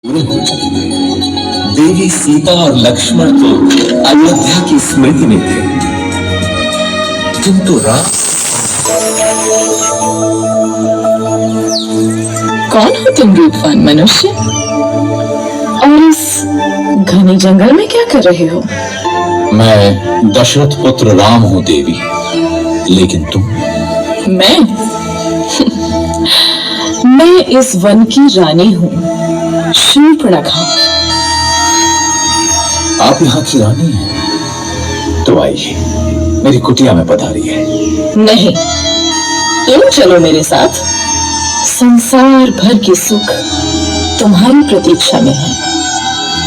पूरे हो चुके। देवी सीता और लक्ष्मण तो अयोध्या की स्मृति में थे, किंतु राम। कौन हो तुम रूपवान मनुष्य, और इस घने जंगल में क्या कर रहे हो? मैं दशरथ पुत्र राम हूं देवी, लेकिन तुम? मैं इस वन की रानी हूँ, शूर्पणखा। आप यहाँ की रानी हैं? तो आइए, मेरी कुटिया में पधारिए। नहीं, तुम चलो मेरे साथ। संसार भर के सुख तुम्हारी प्रतीक्षा में है।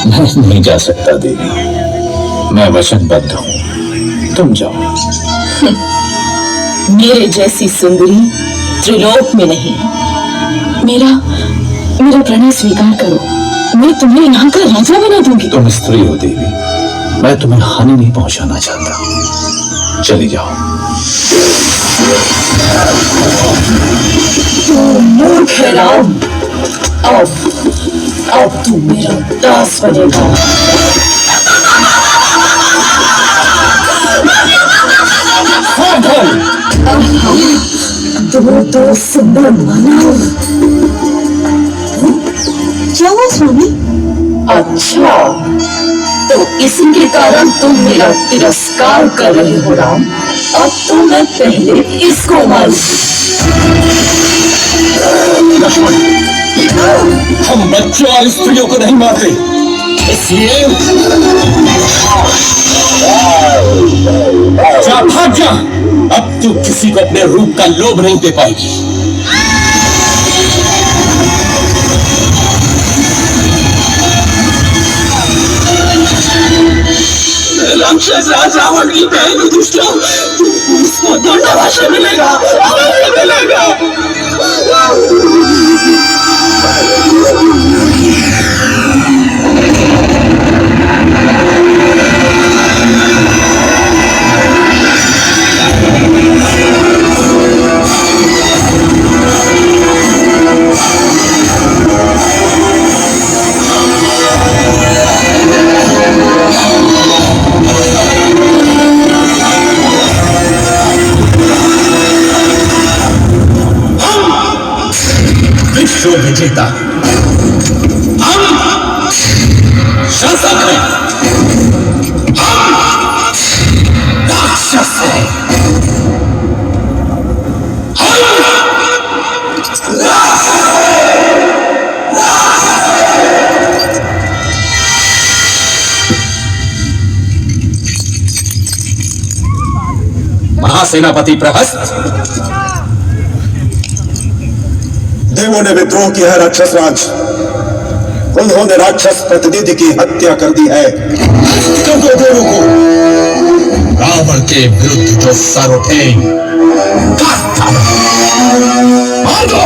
मैं नहीं जा सकता देवी, मैं वचनबद्ध हूँ, तुम जाओ। मेरे जैसी सुंदरी त्रिलोक में नहीं। मेरा प्रणय स्वीकार करो, मैं तुम्हें यहाँ का राजा बना दूंगी। तुम स्त्री हो देवी, मैं तुम्हें हानि नहीं पहुंचाना चाहता, चली जाओ। मूर्ख है राम, अब तू मेरा दास बनेगा। दो सुंदर मानव। क्या हुआ स्वामी? अच्छा, तो इसी के कारण तुम मेरा तिरस्कार कर रहे हो राम। अब तो मैं पहले इसको मारूं। लक्ष्मण, हम बच्चों और स्त्रियों को नहीं मारते, इसलिए जा, भाग जा। अब तू किसी को अपने रूप का लोभ नहीं दे पाएगी। राक्षस राज रावण की बहन दुष्टों, उसको दंडवाश मिलेगा, मिलेगा। विश्व विजेता हम शासक हैं, हम राक्षस हैं, महासेनापति प्रहस्त। देवों ने विद्रोह किया है राक्षस राज, उन्होंने राक्षस प्रतिनिधि की हत्या कर दी है। क्योंकि देवों को रावण के विरुद्ध जो सर उठे, मार दो,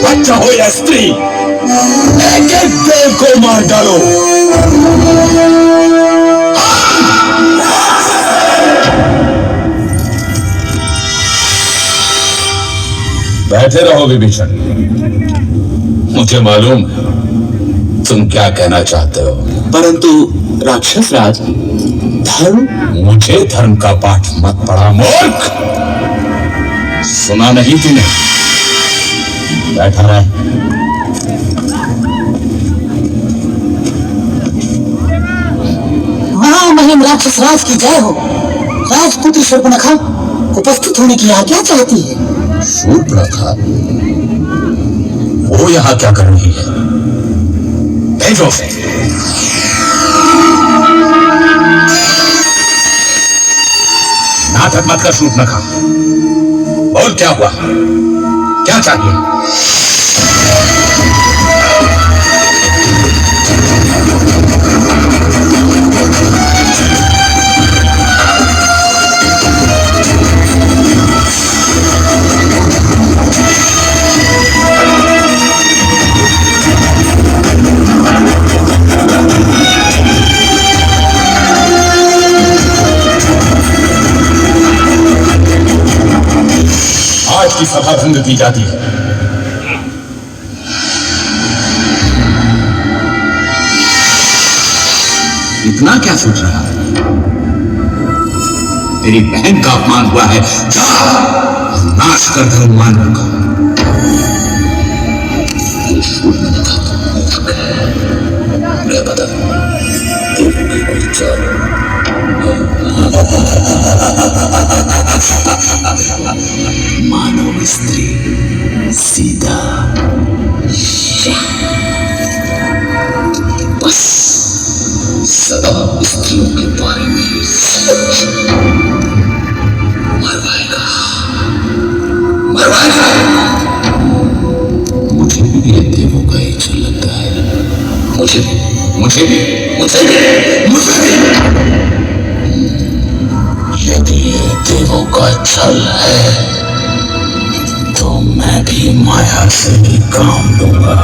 बच्चा हो या स्त्री, एक एक देव को मार डालो। बैठे रहो विभीषण, मुझे मालूम तुम क्या कहना चाहते हो। परंतु राक्षस राज, धर्म। मुझे धर्म का पाठ मत पढ़ा मूर्ख, सुना नहीं तूने? बैठा रहे। महामहिम राक्षस राज की जय हो। राजपुत्री शूर्पणखा उपस्थित होने की आज्ञा चाहती है। शूर्पणखा? वो यहाँ क्या कर रही है? भेजो उसे। नाटक मत कर शूर्पणखा, बोल क्या हुआ, क्या चाहिए? आज की सभा भंग की जाती है। इतना क्या सोच रहा है? तेरी बहन का अपमान हुआ है, जा और नाश कर दे उन मानव का। मैं बता देव की कोई चाल मानव स्त्री सीधा बस सदा स्त्रियों के बारे में मरवाएगा मरवाएगा। मुझे भी ये देवों का ही चल लगता है। मुझे भी मुझे भी मुझे भी मुझे भी। यदि ये देवों का छल है तो मैं भी माया से ही काम लूंगा।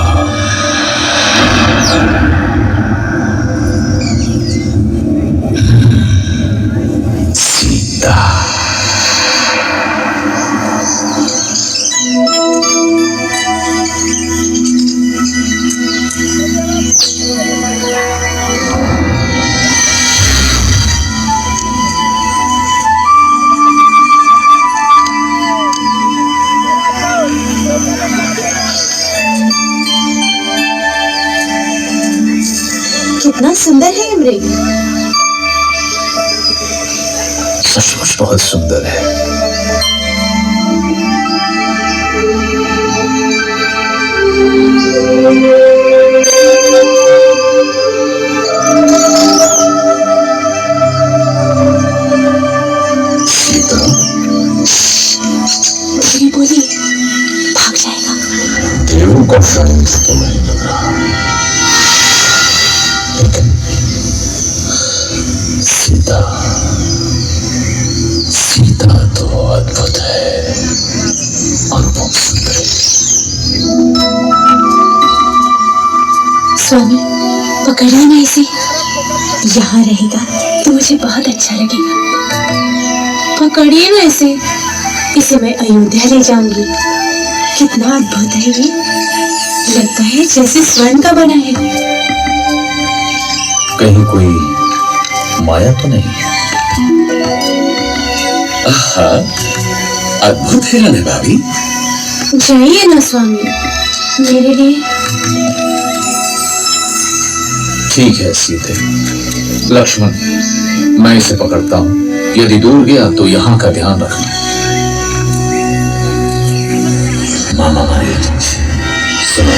सीता कितना सुंदर है इमरी। सचमुच बहुत सुंदर है। सीता बोली भाग जाएगा। देवों का शायद तो नहीं लग रहा, लेकिन सीता सीता तो अद्भुत है, अनुपम सुंदर। स्वामी पकड़िए ना इसे, यहाँ रहेगा तो मुझे बहुत अच्छा लगेगा। पकड़िए ना इसे, इसे मैं अयोध्या ले जाऊंगी। कितना अद्भुत है ये, लगता है जैसे स्वर्ण का बना है। कहीं कोई माया तो नहीं? आहा, अद्भुत है ना भाभी। जाइए ना स्वामी, मेरे लिए। ठीक है सीते। लक्ष्मण, मैं इसे पकड़ता हूँ। यदि दूर गया तो यहाँ का ध्यान रखना। मामा मारे सुनो।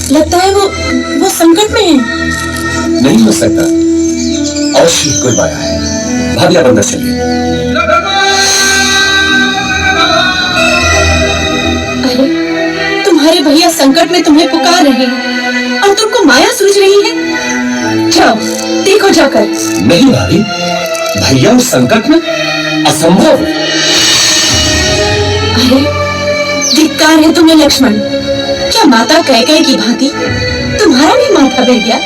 लगता है वो संकट में है। नहीं हो सकता, अवश्य कोई माया है। भाभी आप अंदर चलिए। अरे तुम्हारे भैया संकट में तुम्हें पुकार रहे हैं और तुमको माया सूझ रही है। जाओ देखो जाकर। नहीं भाभी, भैया उस संकट में असंभव। अरे धिक्कार है तुम्हें लक्ष्मण, क्या माता कैकेयी की भांति तुम्हारा भी माथा बह गया?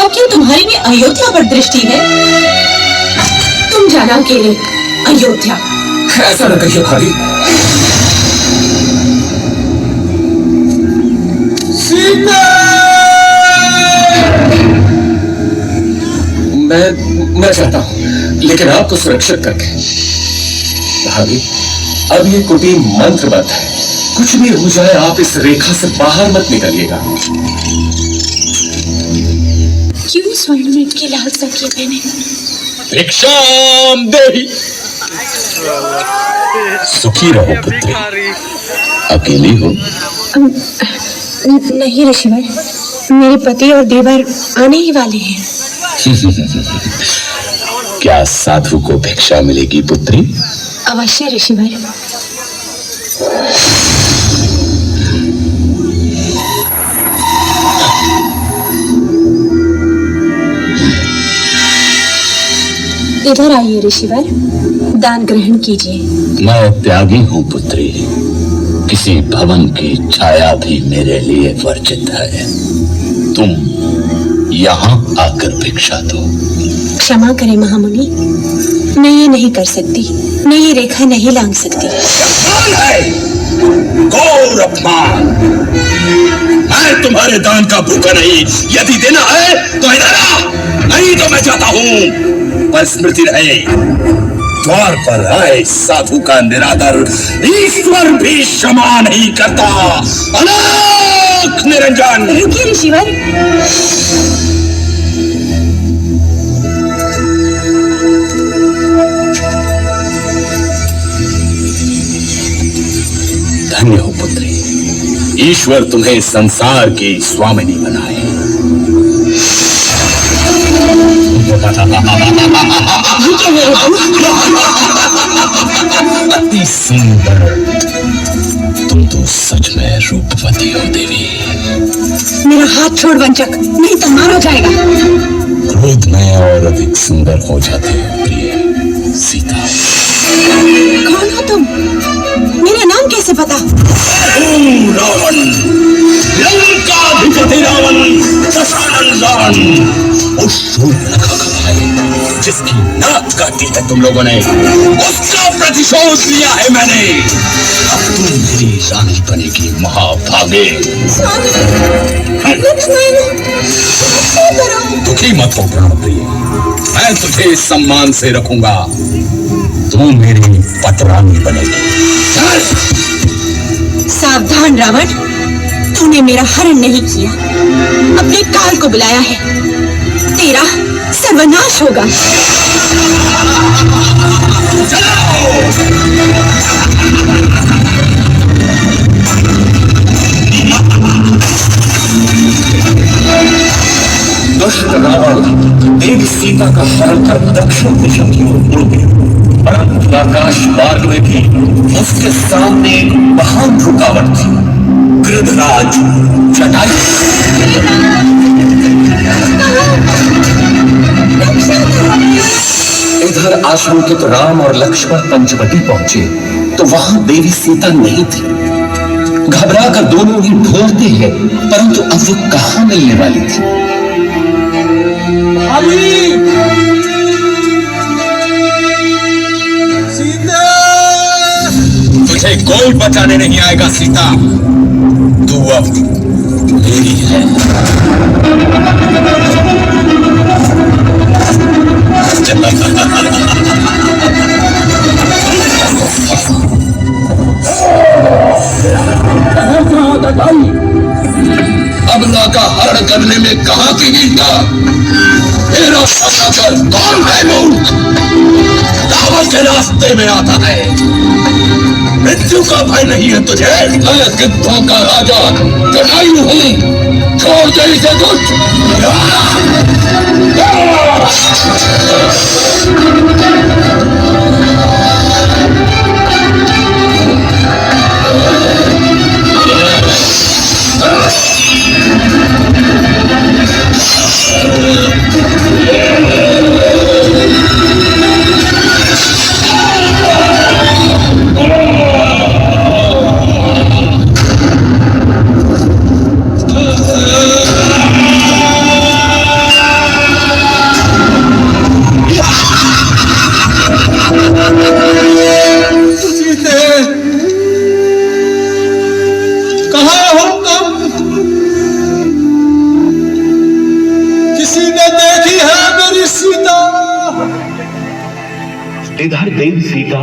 अब क्या तुम्हारी भी अयोध्या पर दृष्टि है? तुम जाना अकेले अयोध्या। ऐसा न कहिए भाभी। मैं चाहता हूं, लेकिन आपको सुरक्षित करके। भाभी अब ये कुटीर मंत्रबद्ध है, कुछ भी हो जाए आप इस रेखा से बाहर मत निकलिएगा। क्यों स्वर्णमृत की लालसा की मैंने? भिक्षाम देहि। सुखी रहो पुत्री। अकेली हो? नहीं ऋषिवर, मेरे पति और देवर आने ही वाले हैं। क्या साधु को भिक्षा मिलेगी पुत्री? अवश्य ऋषिवर। इधर आइए ऋषिवर, दान ग्रहण कीजिए। मैं त्यागी हूँ पुत्री, किसी भवन की छाया भी मेरे लिए वर्जित है। तुम यहाँ आकर भिक्षा दो। क्षमा करें महामुनि, मैं ये नहीं कर सकती, मैं ये रेखा नहीं लांघ सकती। अपमान है, घोर अपमान। मैं तुम्हारे दान का भूखा नहीं, यदि देना है तो इधर आ, नहीं तो मैं जाता हूँ। पर स्मृति रहे, द्वार पर आए साधु का निरादर ईश्वर भी क्षमा नहीं करता। अलख निरंजन। रुकिए ऋषिवर। धन्य हो पुत्री, ईश्वर तुम्हें संसार की स्वामिनी बनाए। अति सुंदर, तुम तो सच में रूपवती हो देवी। मेरा हाथ छोड़ वंचक, नहीं तो मारा जाएगा। क्रोध में और अधिक सुंदर हो जाते हो प्रिय सीता। कौन हो तुम? मेरा नाम कैसे पता? रावण, लंकाधिपति रावण, दशानन रावण, उस शूर्पणखा का भाई जिसकी नाक काटी है तुम लोगों ने, उसका प्रतिशोध लिया है मैंने। अब तुम मेरी रानी बनेगी महाभागे। दुखी मत हो प्राणप्रिय, मैं तुझे सम्मान से रखूंगा। तू मेरी पतरानी बनेगी। सावधान रावण, तूने मेरा हरण नहीं किया, अपने काल को बुलाया है। तेरा सर्वनाश होगा। दुष्ट रावण देवी सीता का हरण कर दक्षिण दिशा की ओर मुड़ गया, परंतु आकाश मार्ग में भी उसके सामने एक महान रुकावट थी। गृधराज जटायु। इधर आशंकित राम और लक्ष्मण पंचवटी पहुंचे तो वहां देवी सीता नहीं थी। घबरा कर दोनों ही ढूंढते हैं, परंतु अब वो कहां मिलने वाली थी। तुझे कोई बचाने नहीं आएगा सीता, तू अब मेरी है। अबला का हरण करने में कहां की वीरता? मेरा सामना कर। कौन है मूर्ख? रावण के रास्ते में आता है। मृत्यु का भय नहीं है तुझे? मैं गिद्धों का राजा जटायु हूं। छोड़ दे इसे दुष्ट। इधर देवी सीता